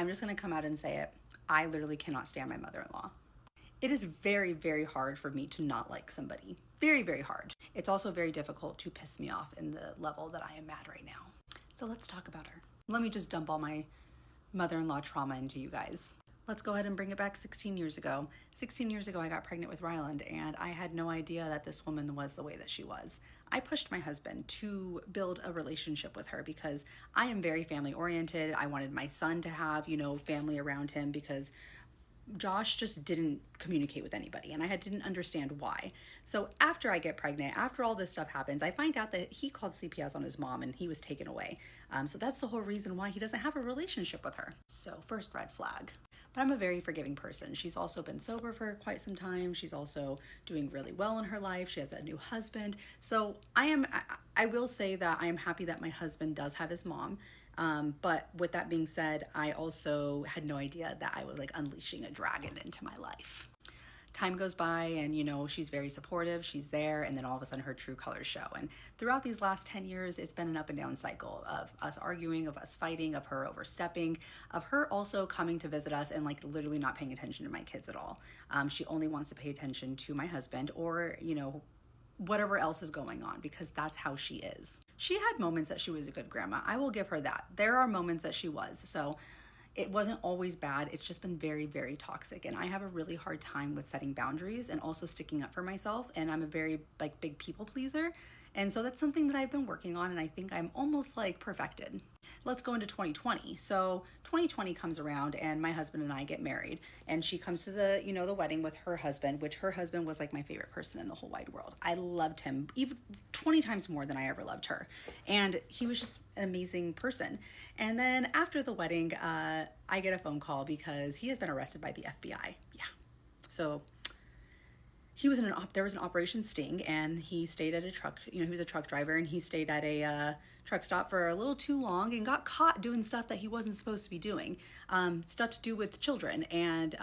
I'm just gonna come out and say it. I literally cannot stand my mother-in-law. It is very, very hard for me to not like somebody. Very, very hard. It's also very difficult to piss me off in the level that I am mad right now. So let's talk about her. Let me just dump all my mother-in-law trauma into you guys. Let's go ahead and bring it back 16 years ago. 16 years ago, I got pregnant with Ryland, and I had no idea that this woman was the way that she was. I pushed my husband to build a relationship with her because I am very family oriented. I wanted my son to have, family around him because Josh just didn't communicate with anybody, and I didn't understand why. So after I get pregnant, after all this stuff happens, I find out that he called CPS on his mom and he was taken away. So that's the whole reason why he doesn't have a relationship with her. So first red flag. But I'm a very forgiving person. She's also been sober for quite some time. She's also doing really well in her life. She has a new husband. So I will say that I am happy that my husband does have his mom. But with that being said, I also had no idea that I was like unleashing a dragon into my life. Time goes by and, she's very supportive, she's there, and then all of a sudden her true colors show. And throughout these last 10 years, it's been an up and down cycle of us arguing, of us fighting, of her overstepping, of her also coming to visit us and like literally not paying attention to my kids at all. She only wants to pay attention to my husband or, whatever else is going on because that's how she is. She had moments that she was a good grandma. I will give her that. There are moments that she was. So it wasn't always bad. It's just been very, very toxic. And I have a really hard time with setting boundaries and also sticking up for myself. And I'm a very big people pleaser. And so that's something that I've been working on. And I think I'm almost like perfected. Let's go into 2020. So 2020 comes around and my husband and I get married, and she comes to the wedding with her husband, which her husband was like my favorite person in the whole wide world. I loved him even 20 times more than I ever loved her. And he was just an amazing person. And then after the wedding, I get a phone call because he has been arrested by the FBI. Yeah. So there was an Operation Sting, and he stayed at a truck, he was a truck driver, and he stayed at a truck stop for a little too long and got caught doing stuff that he wasn't supposed to be doing. Stuff to do with children and,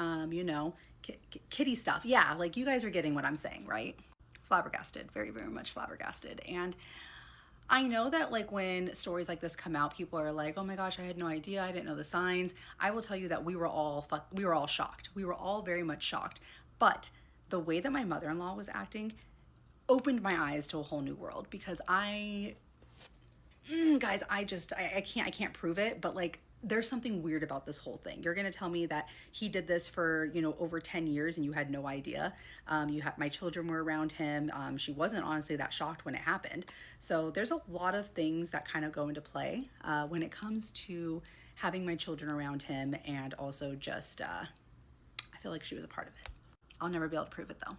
kitty stuff. Yeah, like you guys are getting what I'm saying, right? Flabbergasted, very, very much flabbergasted. And I know that like when stories like this come out, people are like, "Oh my gosh, I had no idea. I didn't know the signs." I will tell you that we were all shocked. We were all very much shocked. But the way that my mother-in-law was acting opened my eyes to a whole new world because guys, I can't prove it, but like there's something weird about this whole thing. You're gonna tell me that he did this for, over 10 years and you had no idea. My children were around him. She wasn't honestly that shocked when it happened. So there's a lot of things that kind of go into play when it comes to having my children around him, and also just, I feel like she was a part of it. I'll never be able to prove it though.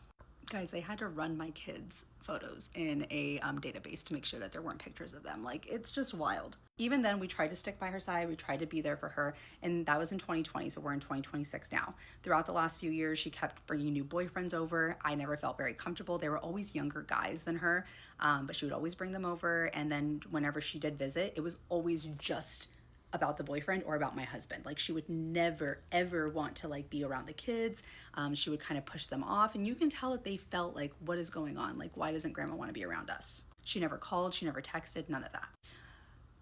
Guys, they had to run my kids' photos in a database to make sure that there weren't pictures of them. Like, it's just wild. Even then, we tried to stick by her side. We tried to be there for her. And that was in 2020, so we're in 2026 now. Throughout the last few years, she kept bringing new boyfriends over. I never felt very comfortable. They were always younger guys than her, but she would always bring them over. And then whenever she did visit, it was always just about the boyfriend or about my husband. Like, she would never ever want to like be around the kids. She would kind of push them off, and you can tell that they felt like, what is going on? Like, why doesn't grandma want to be around us? She never called, she never texted, none of that.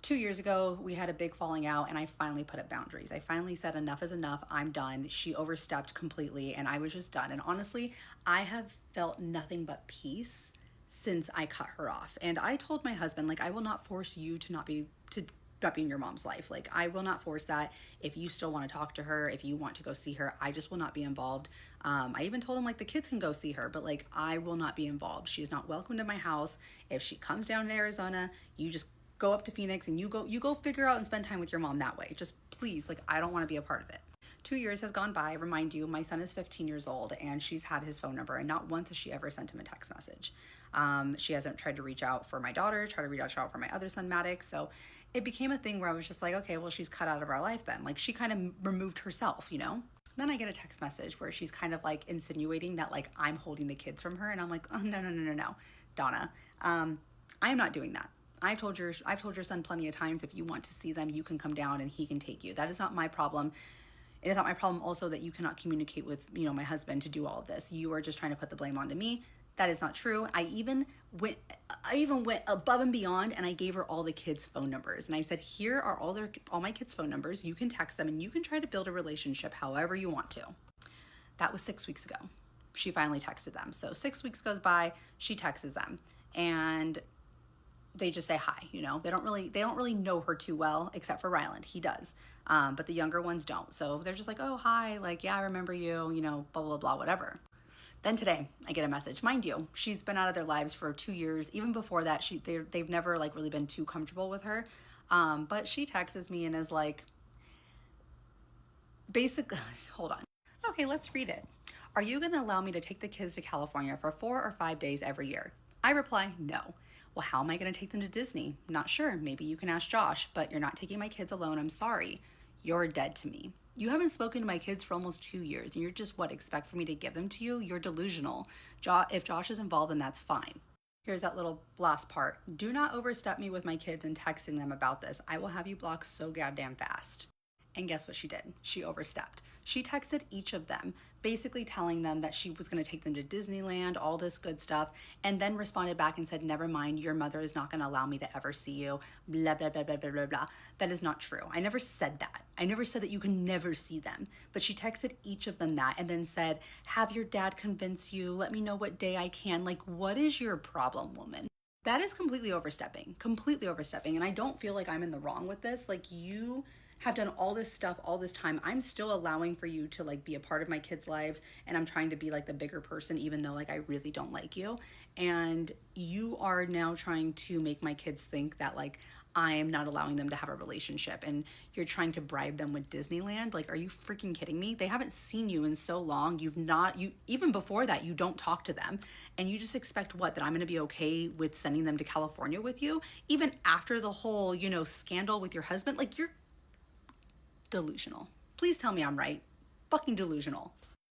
2 years ago, we had a big falling out, and I finally put up boundaries. I finally said enough is enough. I'm done. She overstepped completely, and I was just done. And honestly, I have felt nothing but peace since I cut her off. And I told my husband, like, I will not force you to not be in your mom's life. Like, I will not force that. If you still want to talk to her, if you want to go see her, I just will not be involved. I even told him like the kids can go see her, but like I will not be involved. She is not welcome to my house. If she comes down to Arizona, you just go up to Phoenix and you go figure out and spend time with your mom that way. Just please, like, I don't want to be a part of it. 2 years has gone by. Remind you, my son is 15 years old and she's had his phone number, and not once has she ever sent him a text message. She hasn't tried to reach out for my daughter, tried to reach out for my other son, Maddox. So it became a thing where I was just like, okay, well, she's cut out of our life then. Like, she kind of removed herself, Then I get a text message where she's kind of like insinuating that like I'm holding the kids from her. And I'm like, oh, no, Donna. I am not doing that. I've told your son plenty of times, if you want to see them, you can come down and he can take you. That is not my problem. It is not my problem also that you cannot communicate with, my husband to do all of this. You are just trying to put the blame onto me. That is not true. I even went above and beyond, and I gave her all the kids' phone numbers. And I said, here are all my kids' phone numbers. You can text them and you can try to build a relationship however you want to. That was 6 weeks ago. She finally texted them. So 6 weeks goes by, she texts them, and they just say hi. They don't really know her too well, except for Ryland. He does. But the younger ones don't. So they're just like, oh, hi, like, yeah, I remember you, blah, blah, blah, whatever. Then today I get a message. Mind you, she's been out of their lives for 2 years. Even before that, they've never like really been too comfortable with her. But she texts me and is like, basically, hold on. Okay, let's read it. Are you going to allow me to take the kids to California for 4 or 5 days every year? I reply, no. Well, how am I going to take them to Disney? Not sure. Maybe you can ask Josh, but you're not taking my kids alone. I'm sorry. You're dead to me. You haven't spoken to my kids for almost 2 years, and you're just expect for me to give them to you? You're delusional. If Josh is involved, then that's fine. Here's that little last part. Do not overstep me with my kids and texting them about this. I will have you blocked so goddamn fast. And guess what she did? She overstepped. She texted each of them, basically telling them that she was going to take them to Disneyland, all this good stuff, and then responded back and said, never mind, your mother is not going to allow me to ever see you, blah, blah, blah, blah, blah, blah, blah. That is not true. I never said that. I never said that you can never see them. But she texted each of them that and then said, have your dad convince you, let me know what day I can. Like, what is your problem, woman? That is completely overstepping. And I don't feel like I'm in the wrong with this. Like, you have done all this stuff all this time. I'm still allowing for you to like be a part of my kids' lives, and I'm trying to be like the bigger person, even though like I really don't like you. And you are now trying to make my kids think that like I am not allowing them to have a relationship, and you're trying to bribe them with Disneyland. Like, are you freaking kidding me? They haven't seen you in so long. You even before that, you don't talk to them, and you just expect what, that I'm going to be okay with sending them to California with you, even after the whole, scandal with your husband? Like, you're delusional. Please tell me I'm right. Fucking delusional.